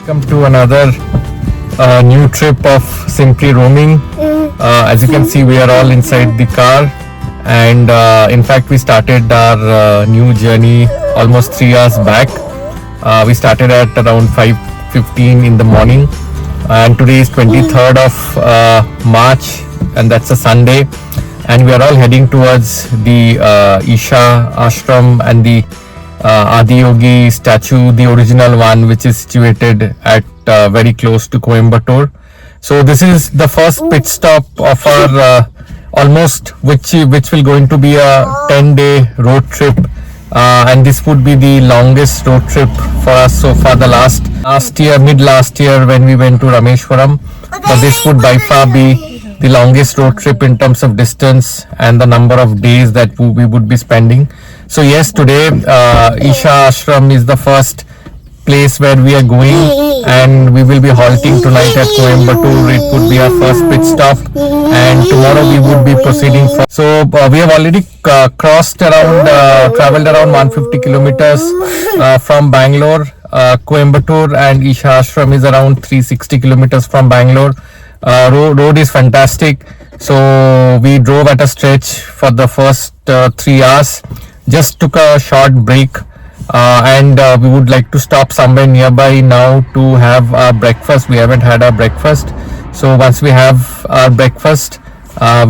Welcome to another new trip of Simply Roaming. As you can see, we are all inside the car, and in fact, we started our new journey almost 3 hours back. We started at around 5:15 in the morning, and today is 23rd of March, and that's a Sunday. And we are all heading towards the Isha Ashram and the Adiyogi statue, the original one, which is situated at very close to Coimbatore. So this is the first pit stop of our which will going to be a 10-day road trip, and this would be the longest road trip for us so far. The mid last year when we went to Rameshwaram, but this would by far be the longest road trip in terms of distance and the number of days that we would be spending. So yes, today Isha Ashram is the first place where we are going, and we will be halting tonight at Coimbatore. It would be our first pit stop, and tomorrow we would be proceeding. So we have already traveled around 150 kilometers from Bangalore. Coimbatore and Isha Ashram is around 360 kilometers from Bangalore. Road is fantastic. So we drove at a stretch for the first 3 hours. Just took a short break, and we would like to stop somewhere nearby now to have our breakfast. We haven't had our breakfast, so once we have our breakfast,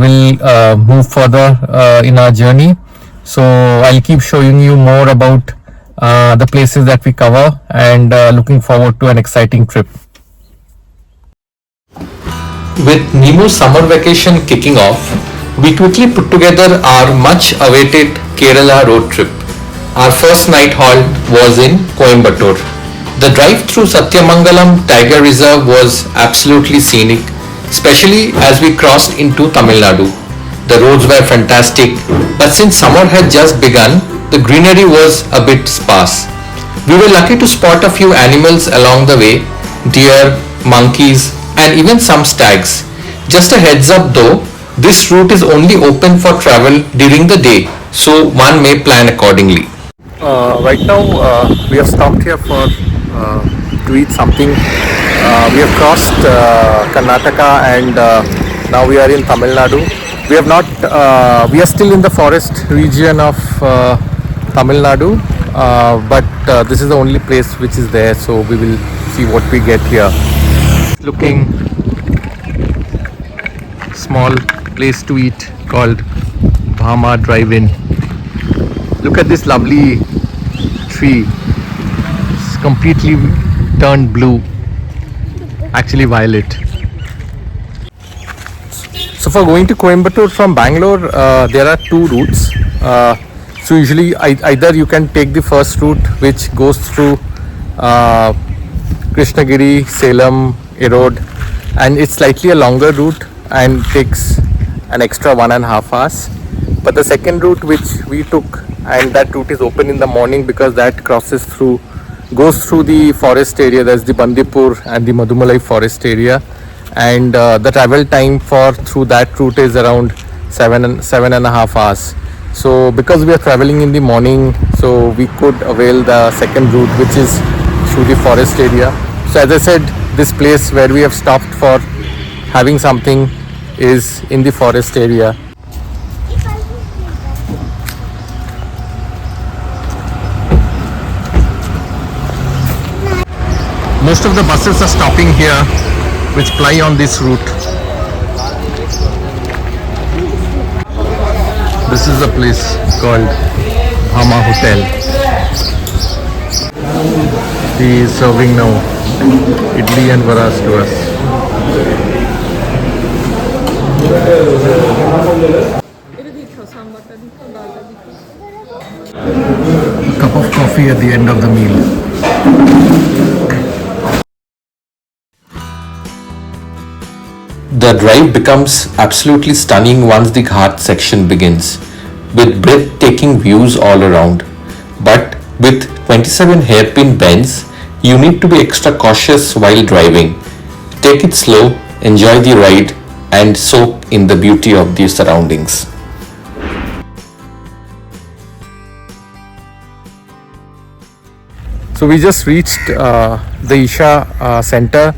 we'll move further in our journey. So I'll keep showing you more about the places that we cover, and looking forward to an exciting trip. With Nemo's summer vacation kicking off, we quickly put together our much-awaited Kerala road trip. Our first night halt was in Coimbatore. The drive through Satyamangalam Tiger Reserve was absolutely scenic, especially as we crossed into Tamil Nadu. The roads were fantastic, but since summer had just begun, the greenery was a bit sparse. We were lucky to spot a few animals along the way: deer, monkeys, and even some stags. Just a heads up though, this route is only open for travel during the day, so one may plan accordingly. Right now we have stopped here for to eat something. We have crossed Karnataka, and now we are in Tamil Nadu. We are still in the forest region of Tamil Nadu, but this is the only place which is there, so we will see what we get here. Looking small place to eat called Bhama Drive-In. Look at this lovely tree. It's completely turned blue, actually violet. So for going to Coimbatore from Bangalore, there are two routes. So usually either you can take the first route, which goes through Krishnagiri, Salem, Erode, and it's slightly a longer route and takes an extra 1.5 hours. But the second route which we took, and that route is open in the morning because that goes through the forest area. There's the Bandipur and the Madhumalai forest area, and the travel time through that route is around 7.5 hours. So because we are traveling in the morning, so we could avail the second route, which is through the forest area. So as I said, this place where we have stopped for having something is in the forest area. Most of the buses are stopping here which ply on this route. This is a place called Bhama Hotel. He is serving now idli and varas to us. A cup of coffee at the end of the meal. The drive becomes absolutely stunning once the Ghat section begins, with breathtaking views all around. But with 27 hairpin bends, you need to be extra cautious while driving. Take it slow, enjoy the ride, and soak in the beauty of the surroundings. So we just reached the Isha center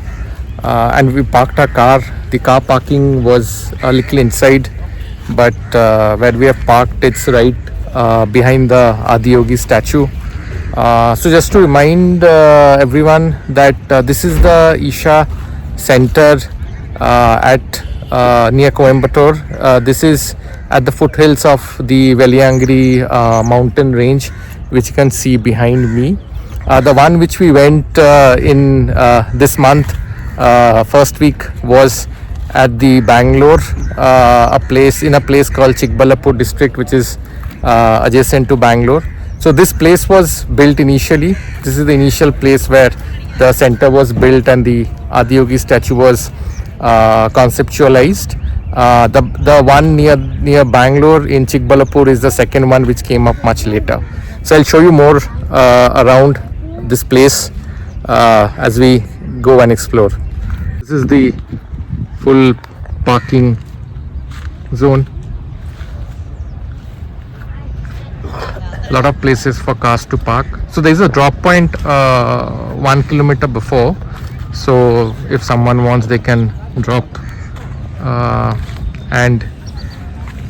and we parked our car. The car parking was a little inside, but where we have parked, it's right behind the Adiyogi statue. So just to remind everyone that this is the Isha center at near Coimbatore. This is at the foothills of the Veliangri mountain range, which you can see behind me. The one which we went in this month, first week, was at the Bangalore, a place called Chikbalapur district, which is adjacent to Bangalore. So this place was built initially. This is the initial place where the center was built and the Adiyogi statue was conceptualized. The one near Bangalore in Chikbalapur is the second one, which came up much later. So I'll show you more around this place as we go and explore. This is the full parking zone. A lot of places for cars to park. So there is a drop point 1 kilometer before. So if someone wants, they can drop and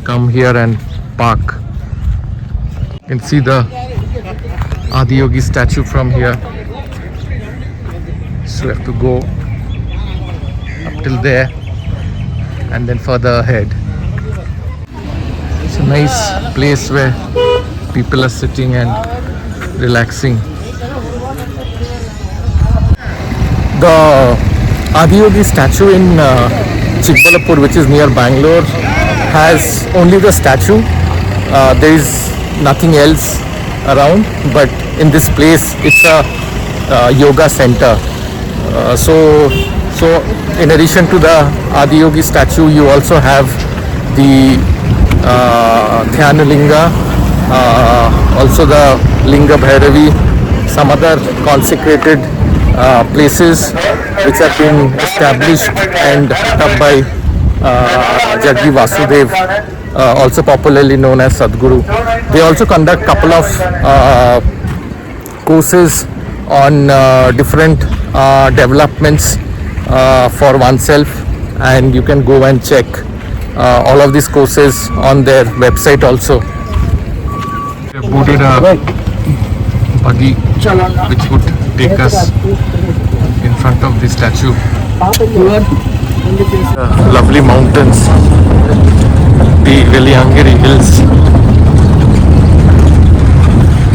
come here and park. You can see the Adiyogi statue from here. So we have to go up till there and then further ahead. It's a nice place where people are sitting and relaxing. The Adiyogi statue in Chikbalapur, which is near Bangalore, has only the statue. There is nothing else around, but in this place it's a yoga center. So in addition to the Adiyogi statue, you also have the Dhyanulinga, also the Linga Bhairavi, some other consecrated places which have been established and put up by Jaggi Vasudev, also popularly known as Sadguru. They also conduct couple of courses on different developments for oneself, and you can go and check all of these courses on their website also. We have boarded a buggy which would take us in front of the statue. Lovely mountains, the Veliangri hills.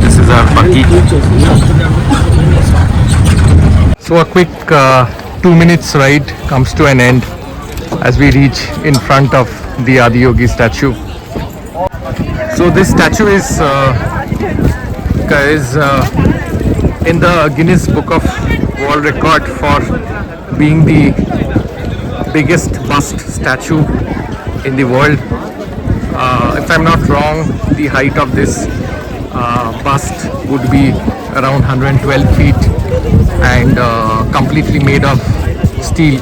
This is our buggy. So a quick 2 minutes ride comes to an end as we reach in front of the Adiyogi statue. So this statue is in the Guinness Book of World Record for being the biggest bust statue in the world. If I'm not wrong, the height of this bust would be around 112 feet and completely made of steel.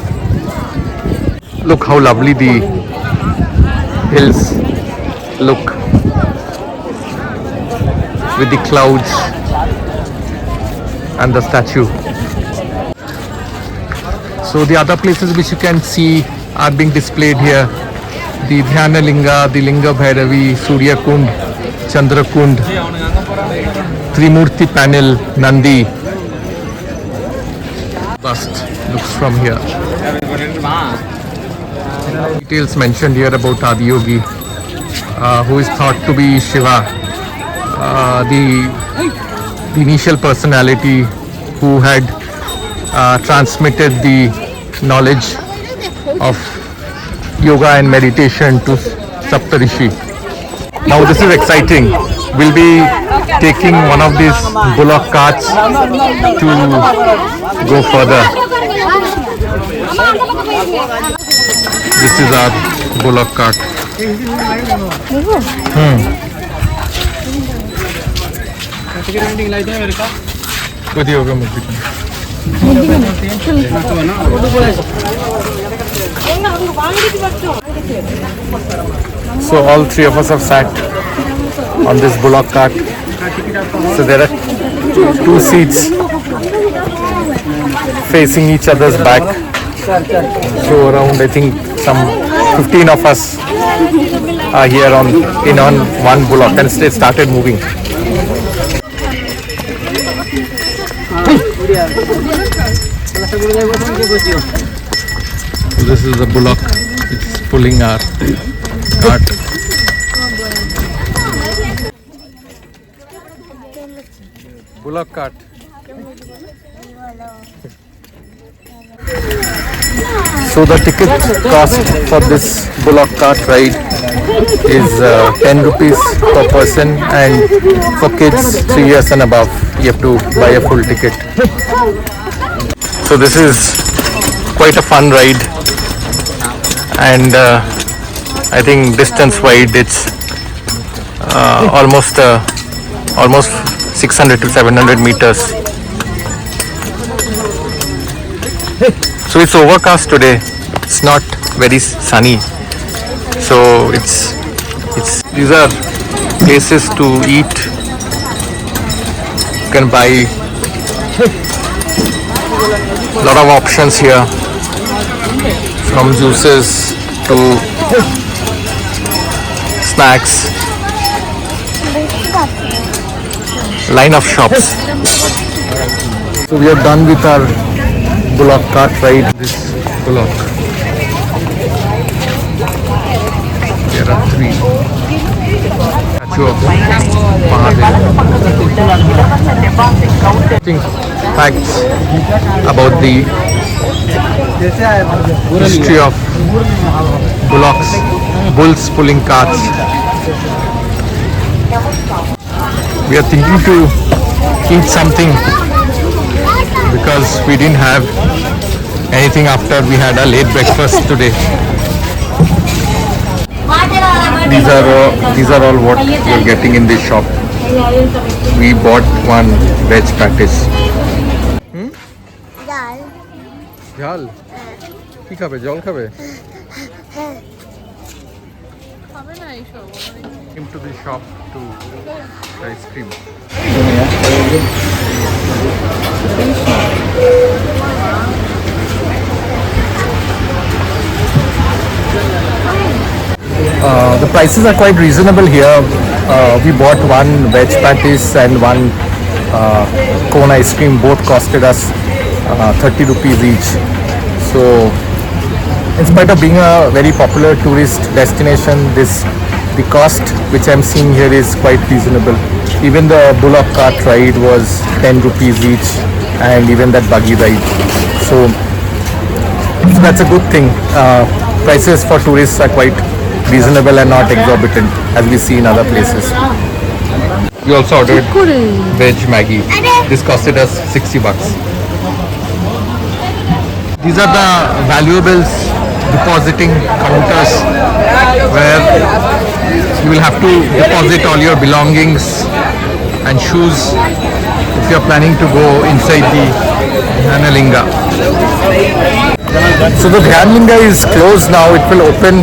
Look how lovely the hills look with the clouds and the statue. So the other places which you can see are being displayed here: the Dhyanulinga, the Linga Bhairavi, Surya Kund, Chandra Kund, Trimurti panel, Nandi. Bust looks from here. Details mentioned here about Adiyogi, who is thought to be Shiva, the initial personality who had transmitted the knowledge of yoga and meditation to Saptarishi. Now this is exciting. We'll be taking one of these bullock carts to go further. This is our bullock cart. So all three of us have sat on this bullock cart. So there are two seats facing each other's back. So around I think some 15 of us are here on one bullock, and it started moving. This is the bullock which is pulling our cart. Bullock cart. So the ticket cost for this bullock cart ride is 10 rupees per person, and for kids 3 years and above you have to buy a full ticket. So this is quite a fun ride, and I think distance wide it's almost 600 to 700 meters. So it's overcast today. It's not very sunny. So these are places to eat. You can buy a lot of options here, from juices to snacks. Line of shops. So we are done with our bullock cart ride. This bullock. There are 3. Statue of Mahadev. Facts about the history of bullocks, bulls pulling carts. We are thinking to eat something because we didn't have anything after we had a late breakfast today. These are all what we are getting in this shop. We bought one veg patties. Jal? কি খাবে? জল খাবে? Came to the shop to ice cream. The prices are quite reasonable here. We bought one veg patties and one cone ice cream. Both costed us 30 rupees each. So in spite of being a very popular tourist destination, the cost which I'm seeing here is quite reasonable. Even the bullock cart ride was 10 rupees each, and even that buggy ride. So that's a good thing. Prices for tourists are quite reasonable and not exorbitant as we see in other places. We also ordered veg Maggi. This costed us 60 bucks. These are the valuables depositing counters where you will have to deposit all your belongings and shoes if you are planning to go inside the Dhanalinga. So the Dhanalinga is closed now. It will open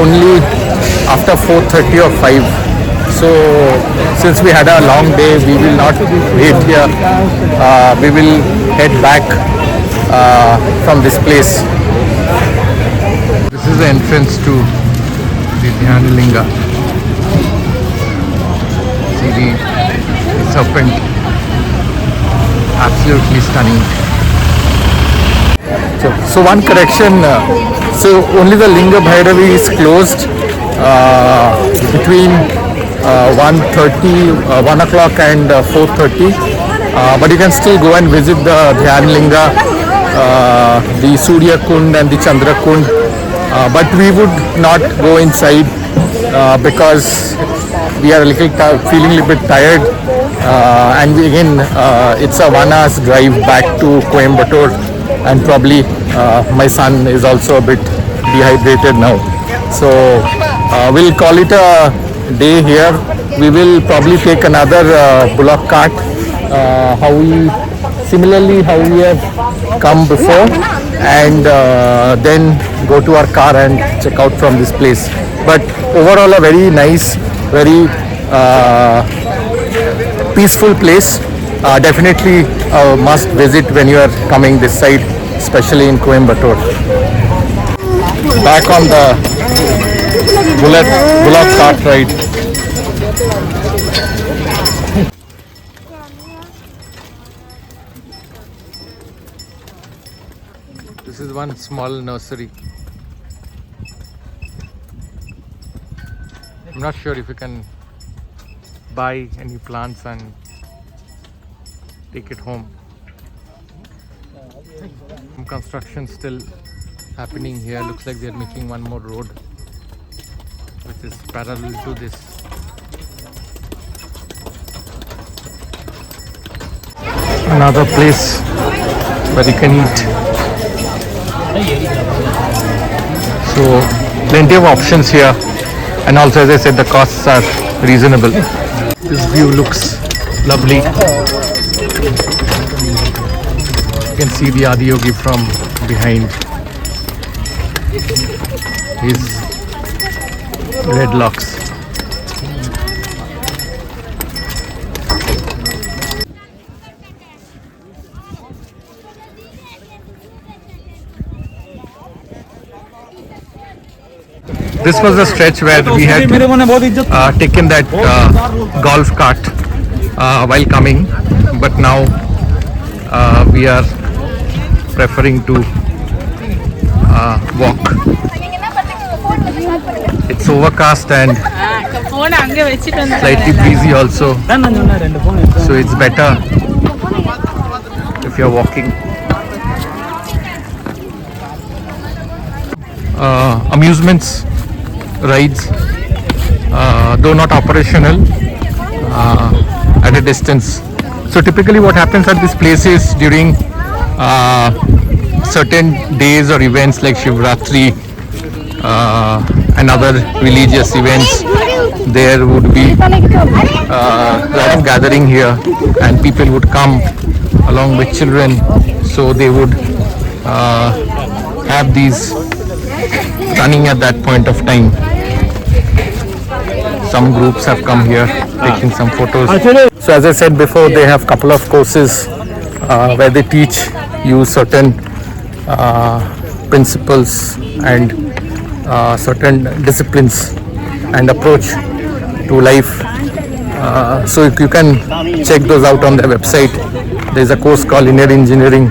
only after 4:30 or 5. So since we had a long day, we will not wait here. We will head back from this place. This is the entrance to the Dhanalinga. See the serpent, absolutely stunning. So one correction, so only the Linga Bhairavi is closed between 1 o'clock and 4:30, but you can still go and visit the Dhanalinga, the Surya Kund and the Chandra Kund, but we would not go inside because we are a little feeling a little bit tired, and it's a 1 hour's drive back to Coimbatore, and probably my son is also a bit dehydrated now. So we'll call it a day here. We will probably take another bullock cart, how we have come before, and then go to our car and check out from this place. But overall a very nice, very peaceful place. Definitely a must visit when you are coming this side, especially in Coimbatore. Back on the bullock cart ride. This is one small nursery. I'm not sure if you can buy any plants and take it home. Some construction still happening here. Looks like they're making one more road which is parallel to this. Another place where you can eat. So plenty of options here, and also, as I said, the costs are reasonable. This view looks lovely. You can see the Adiyogi from behind his red locks. This was the stretch where we had taken that golf cart while coming, but now we are preferring to walk. It's overcast and slightly breezy also, so it's better if you're walking. Amusements, rides, though not operational, at a distance. So typically what happens at this place is during certain days or events like Shivratri and other religious events, there would be a lot of gathering here, and people would come along with children, so they would have these running at that point of time. Some groups have come here taking some photos. So as I said before, they have couple of courses where they teach you certain principles and certain disciplines and approach to life. So you can check those out on their website. There's a course called Linear Engineering.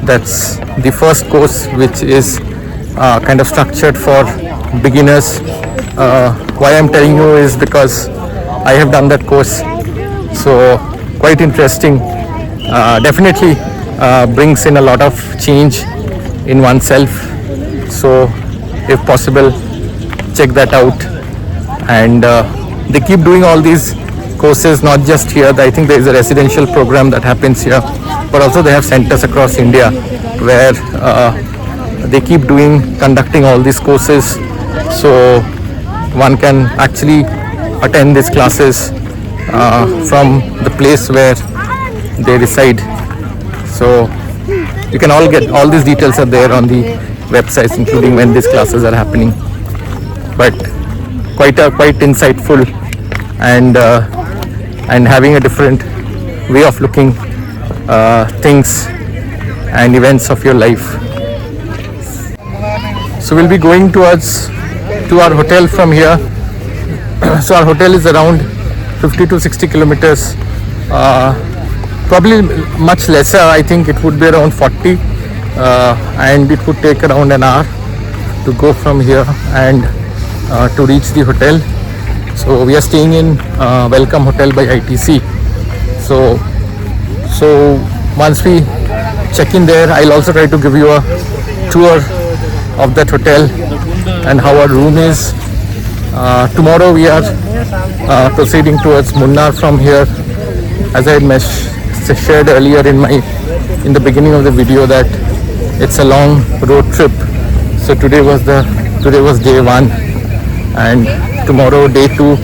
That's the first course, which is kind of structured for beginners. Why I'm telling you is because I have done that course, so quite interesting. Definitely brings in a lot of change in oneself, so if possible check that out. And they keep doing all these courses, not just here. I think there is a residential program that happens here, but also they have centers across India where they keep conducting all these courses, so one can actually attend these classes from the place where they reside. So you can all get all these details are there on the websites, including when these classes are happening. But quite insightful, and having a different way of looking things and events of your life. So we'll be going to our hotel from here. So our hotel is around 50 to 60 kilometers, probably much lesser. I think it would be around 40, and it would take around an hour to go from here and to reach the hotel. So we are staying in Welcome Hotel by ITC. So once we check in there, I'll also try to give you a tour of that hotel and how our room is. Tomorrow we are proceeding towards Munnar from here. As I had shared earlier in the beginning of the video, that it's a long road trip. So today was day 1, and tomorrow day 2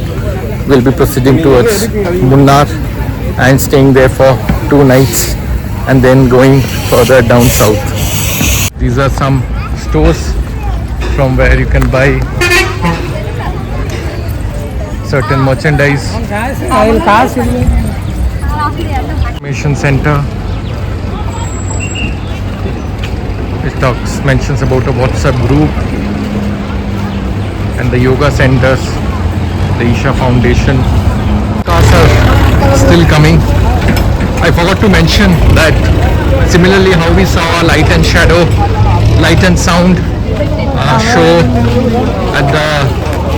we'll be proceeding towards Munnar and staying there for 2 nights and then going further down south. These are some stores from where you can buy certain merchandise. Information center. It mentions about a WhatsApp group and the yoga centers, the Isha Foundation. Cars are still coming. I forgot to mention that similarly how we saw light and shadow, light and sound show at the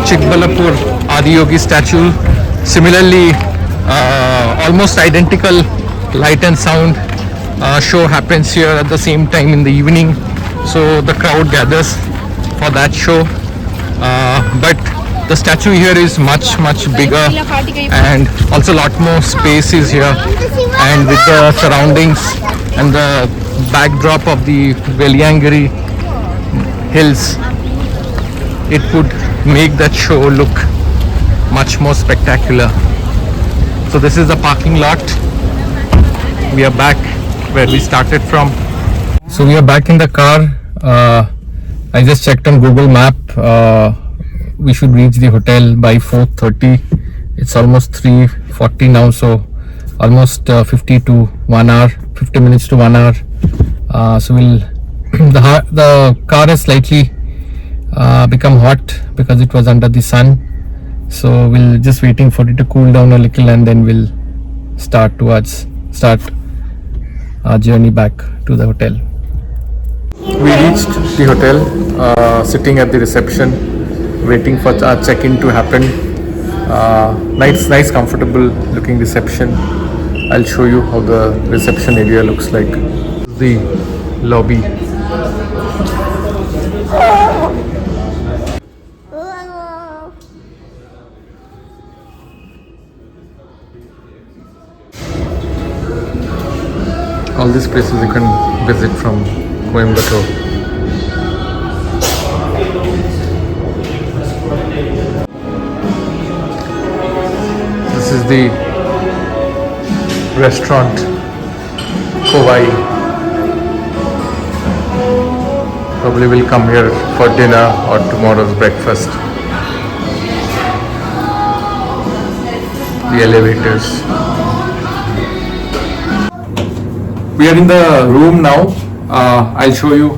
Chikbalapur Adiyogi statue. Similarly, almost identical light and sound show happens here at the same time in the evening. So the crowd gathers for that show. But the statue here is much bigger and also a lot more space is here, and with the surroundings and the backdrop of the Veliangiri hills, it would make that show look much more spectacular. So this is the parking lot. We are back where we started from. So we are back in the car. I just checked on Google Map. We should reach the hotel by 4:30. It's almost 3:40 now, so almost 50 to 1 hour, 50 minutes to 1 hour. So we'll the car has slightly become hot because it was under the sun. So we'll just waiting for it to cool down a little, and then we'll start our journey back to the hotel. We reached the hotel, sitting at the reception, waiting for our check-in to happen. Nice, comfortable looking reception. I'll show you how the reception area looks like. The lobby. All these places you can visit from Coimbatore. This is the restaurant Kowai. Probably will come here for dinner or tomorrow's breakfast. The elevators. We are in the room now. I'll show you,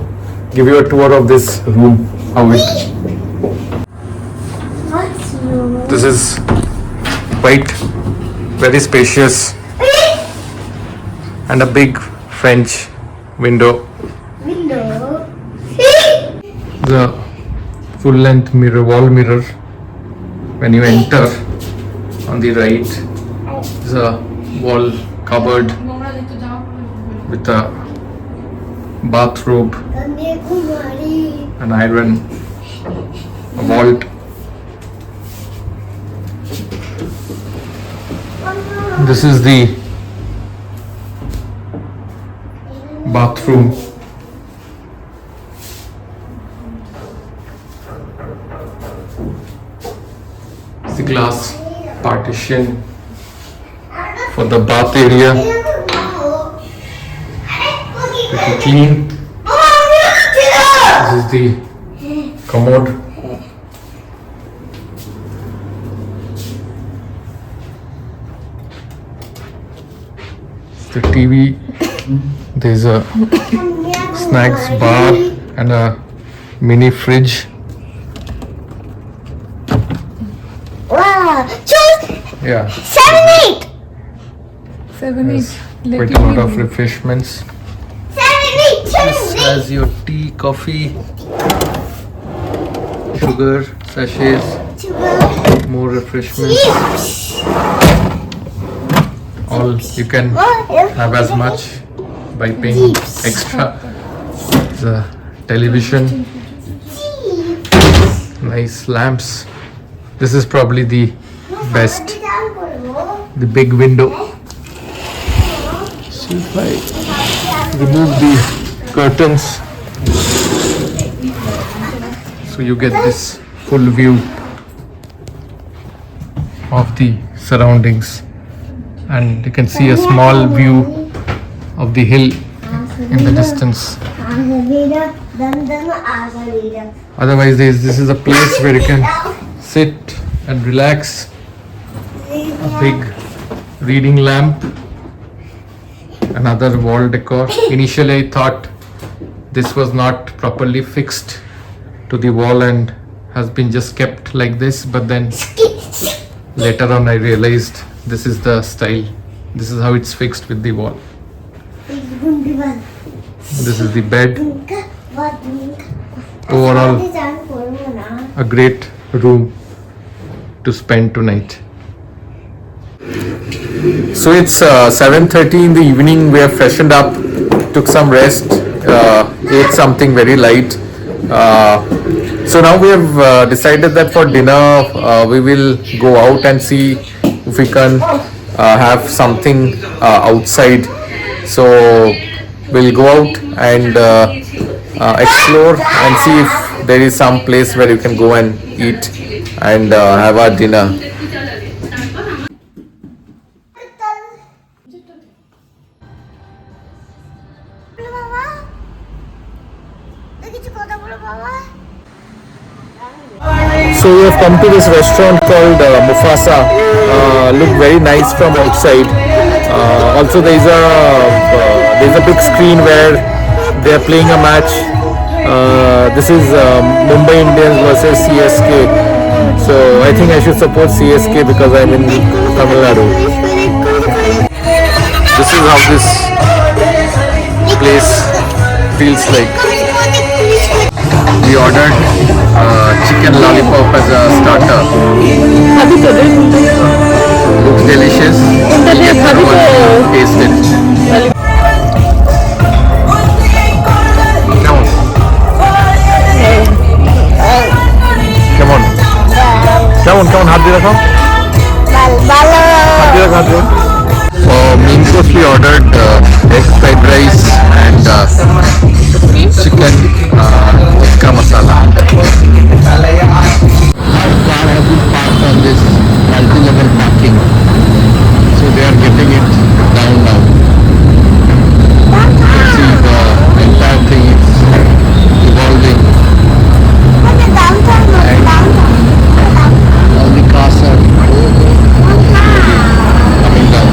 give you a tour of this room. This is quite very spacious and a big French window. The full-length mirror, wall mirror. When you enter, on the right is a wall cupboard with a bathrobe, an iron, a vault. This is the bathroom. It's the glass partition for the bath area. Pretty clean. This is the commode. It's the TV. There's a snacks bar and a mini fridge. Wow! Yeah. 7, 8! 7, 8. Quite a lot of refreshments. 7, 8! 7, This has your tea, coffee, sugar, sachets, more refreshments. All you can have as much by paying extra. The television, nice lamps. This is probably the best, the big window. See if I remove the curtains, so you get this full view of the surroundings, and you can see a small view of the hill in the distance. Otherwise, this is a place where you can sit and relax. A big reading lamp, Another wall decor. Initially I thought this was not properly fixed to the wall and has been just kept like this, but then later on I realized this is the style. This is how it's fixed with the wall. This is the bed. Overall, a great room to spend tonight. So it's 7:30 in the evening. We have freshened up, took some rest, ate something very light. So now we have decided that for dinner we will go out and see if we can have something outside. So we'll go out and explore and see if there is some place where you can go and eat and have our dinner. So we have come to this restaurant called Mufasa. Look very nice from outside. Also there's a big screen where they are playing a match. This is Mumbai Indians versus CSK. So I think I should support CSK because I'm in Tamil Nadu. This is how this place feels like. We ordered chicken lollipop as a starter. Looks delicious. Taste it. Come on. Come on, हाथ दे रखो. हाथ दे रखो. For main course we ordered egg fried rice and chicken tikka masala. Our car has been parked on this multi-level parking, so they are getting it down now. You see the entire thing is evolving and all the cars are coming down.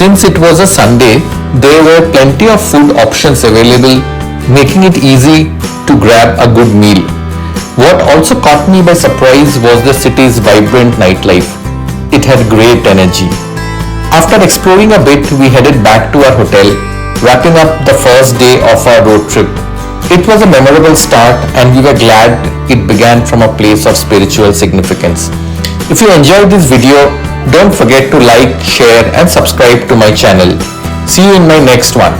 Since it was a Sunday, there were plenty of food options available, making it easy to grab a good meal. What also caught me by surprise was the city's vibrant nightlife. It had great energy. After exploring a bit, we headed back to our hotel, wrapping up the first day of our road trip. It was a memorable start and we were glad it began from a place of spiritual significance. If you enjoyed this video, don't forget to like, share and subscribe to my channel. See you in my next one.